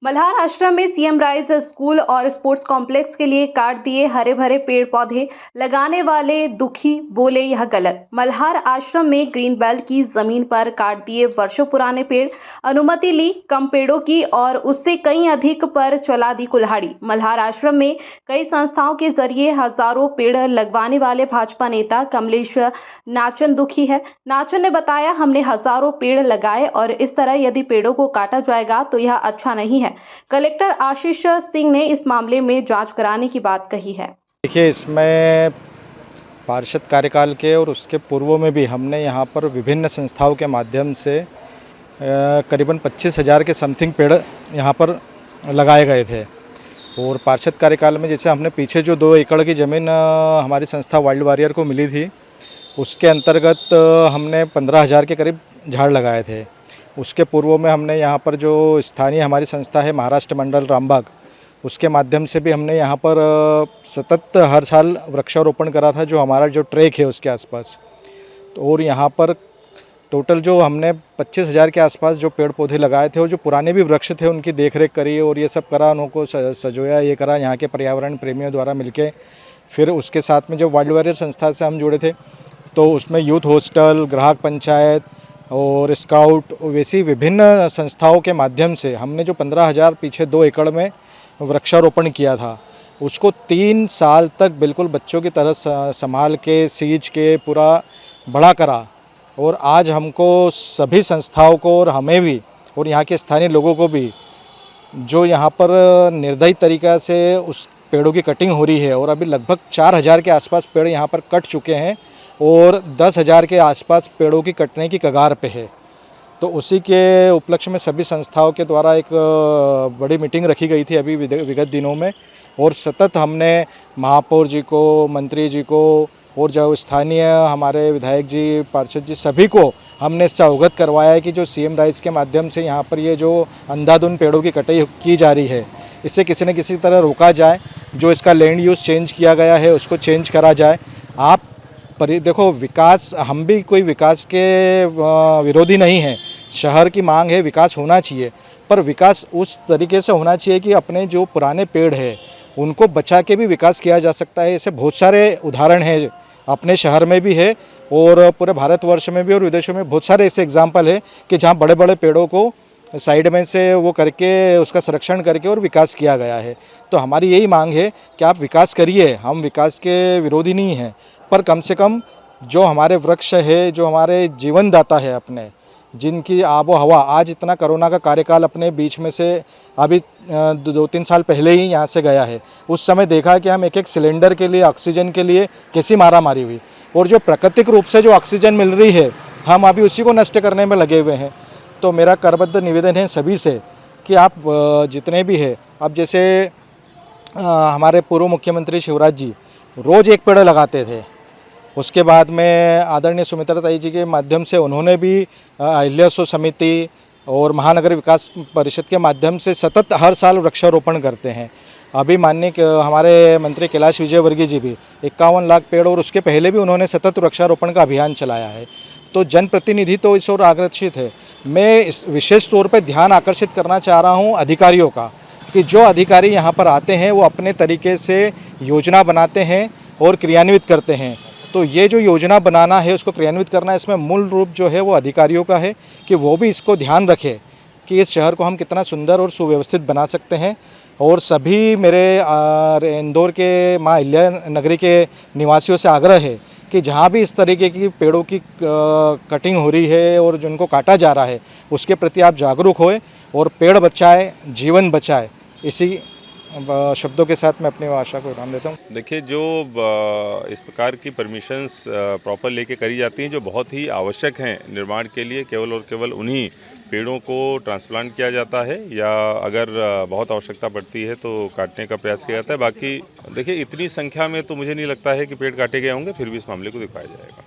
मल्हार आश्रम में CM rise school और स्पोर्ट्स कॉम्प्लेक्स के लिए काट दिए हरे भरे पेड़ पौधे। लगाने वाले दुखी, बोले यह गलत। मल्हार आश्रम में ग्रीन बेल्ट की जमीन पर काट दिए वर्षों पुराने पेड़। अनुमति ली कम पेड़ों की और उससे कहीं अधिक पर चला दी कुल्हाड़ी। मल्हार आश्रम में कई संस्थाओं के जरिए हजारों पेड़ लगवाने वाले भाजपा नेता कमलेश नाचन दुखी है। नाचन ने बताया, हमने हजारों पेड़ लगाए और इस तरह यदि पेड़ों को काटा जाएगा तो यह अच्छा नहीं है। कलेक्टर आशीष सिंह ने इस मामले में जांच कराने की बात कही है। देखिए, इसमें पार्षद कार्यकाल के और उसके पूर्व में भी हमने यहाँ पर विभिन्न संस्थाओं के माध्यम से करीबन 25,000 के समथिंग पेड़ यहाँ पर लगाए गए थे। और पार्षद कार्यकाल में जैसे हमने पीछे जो 2 एकड़ की ज़मीन हमारी संस्था वाइल्ड वॉरियर को मिली थी, उसके अंतर्गत हमने 15,000 के करीब झाड़ लगाए थे। उसके पूर्व में हमने यहाँ पर जो स्थानीय हमारी संस्था है महाराष्ट्र मंडल रामबाग, उसके माध्यम से भी हमने यहाँ पर सतत हर साल वृक्षारोपण करा था, जो हमारा जो ट्रैक है उसके आसपास। तो और यहाँ पर टोटल जो हमने 25,000 के आसपास जो पेड़ पौधे लगाए थे और जो पुराने भी वृक्ष थे उनकी देखरेख करी और ये सब करा, उनको सजोया, ये करा यहाँ के पर्यावरण प्रेमियों द्वारा मिलके। फिर उसके साथ में जब वाइल्ड वॉरियर संस्था से हम जुड़े थे तो उसमें यूथ हॉस्टल, ग्राहक पंचायत और स्काउट, वैसी विभिन्न संस्थाओं के माध्यम से हमने जो 15,000 पीछे 2 एकड़ में वृक्षारोपण किया था, उसको 3 साल तक बिल्कुल बच्चों की तरह संभाल के, सींच के पूरा बड़ा करा। और आज हमको सभी संस्थाओं को और हमें भी और यहाँ के स्थानीय लोगों को भी, जो यहाँ पर निर्दयी तरीक़ा से उस पेड़ों की कटिंग हो रही है और अभी लगभग 4,000 के आसपास पेड़ यहाँ पर कट चुके हैं और 10,000 के आसपास पेड़ों की कटने की कगार पे है। तो उसी के उपलक्ष्य में सभी संस्थाओं के द्वारा एक बड़ी मीटिंग रखी गई थी अभी विगत दिनों में, और सतत हमने महापौर जी को, मंत्री जी को और जो स्थानीय हमारे विधायक जी, पार्षद जी, सभी को हमने इससे अवगत करवाया है कि जो सीएम राइज के माध्यम से यहाँ पर ये जो अंधाधुंध पेड़ों की कटाई की जा रही है, इससे किसी न किसी तरह रोका जाए। जो इसका लैंड यूज़ चेंज किया गया है उसको चेंज करा जाए। आप देखो, विकास, हम भी कोई विकास के विरोधी नहीं हैं। शहर की मांग है, विकास होना चाहिए, पर विकास उस तरीके से होना चाहिए कि अपने जो पुराने पेड़ हैं उनको बचा के भी विकास किया जा सकता है। ऐसे बहुत सारे उदाहरण हैं, अपने शहर में भी है और पूरे भारतवर्ष में भी और विदेशों में बहुत सारे ऐसे एग्जाम्पल है कि जहाँ बड़े बड़े पेड़ों को साइड में से वो करके उसका संरक्षण करके और विकास किया गया है। तो हमारी यही मांग है कि आप विकास करिए, हम विकास के विरोधी नहीं हैं, पर कम से कम जो हमारे वृक्ष है, जो हमारे जीवनदाता है, अपने जिनकी आबो हवा, आज इतना कोरोना का कार्यकाल अपने बीच में से अभी 2-3 साल पहले ही यहाँ से गया है। उस समय देखा कि हम एक सिलेंडर के लिए, ऑक्सीजन के लिए कैसी मारामारी हुई, और जो प्राकृतिक रूप से जो ऑक्सीजन मिल रही है हम अभी उसी को नष्ट करने में लगे हुए हैं। तो मेरा करबद्ध निवेदन है सभी से कि आप जितने भी है, अब जैसे हमारे पूर्व मुख्यमंत्री शिवराज जी रोज़ एक पेड़ लगाते थे, उसके बाद में आदरणीय सुमित्रा ताई जी के माध्यम से उन्होंने भी अहिल्यासो समिति और महानगर विकास परिषद के माध्यम से सतत हर साल वृक्षारोपण करते हैं। अभी माननीय हमारे मंत्री कैलाश विजयवर्गीय जी भी 51 लाख पेड़, और उसके पहले भी उन्होंने सतत वृक्षारोपण का अभियान चलाया है। तो जनप्रतिनिधि तो इस ओर आकर्षित है। मैं इस विशेष तौर पर ध्यान आकर्षित करना चाह रहा हूँ अधिकारियों का, कि जो अधिकारी यहाँ पर आते हैं वो अपने तरीके से योजना बनाते हैं और क्रियान्वित करते हैं। तो ये जो योजना बनाना है, उसको क्रियान्वित करना, इसमें मूल रूप जो है वो अधिकारियों का है कि वो भी इसको ध्यान रखें कि इस शहर को हम कितना सुंदर और सुव्यवस्थित बना सकते हैं। और सभी मेरे इंदौर के माँ अहिल्या नगरी के निवासियों से आग्रह है कि जहाँ भी इस तरीके की पेड़ों की कटिंग हो रही है और जिनको काटा जा रहा है, उसके प्रति आप जागरूक होए और पेड़ बचाए, जीवन बचाए। इसी शब्दों के साथ मैं अपनी आशा को विराम देता हूँ। देखिए, जो इस प्रकार की परमिशंस प्रॉपर लेके करी जाती हैं, जो बहुत ही आवश्यक हैं निर्माण के लिए, केवल और केवल उन्हीं पेड़ों को ट्रांसप्लांट किया जाता है, या अगर बहुत आवश्यकता पड़ती है तो काटने का प्रयास किया जाता है। बाकी देखिए, इतनी संख्या में तो मुझे नहीं लगता है कि पेड़ काटे गए होंगे, फिर भी इस मामले को दिखाया जाएगा।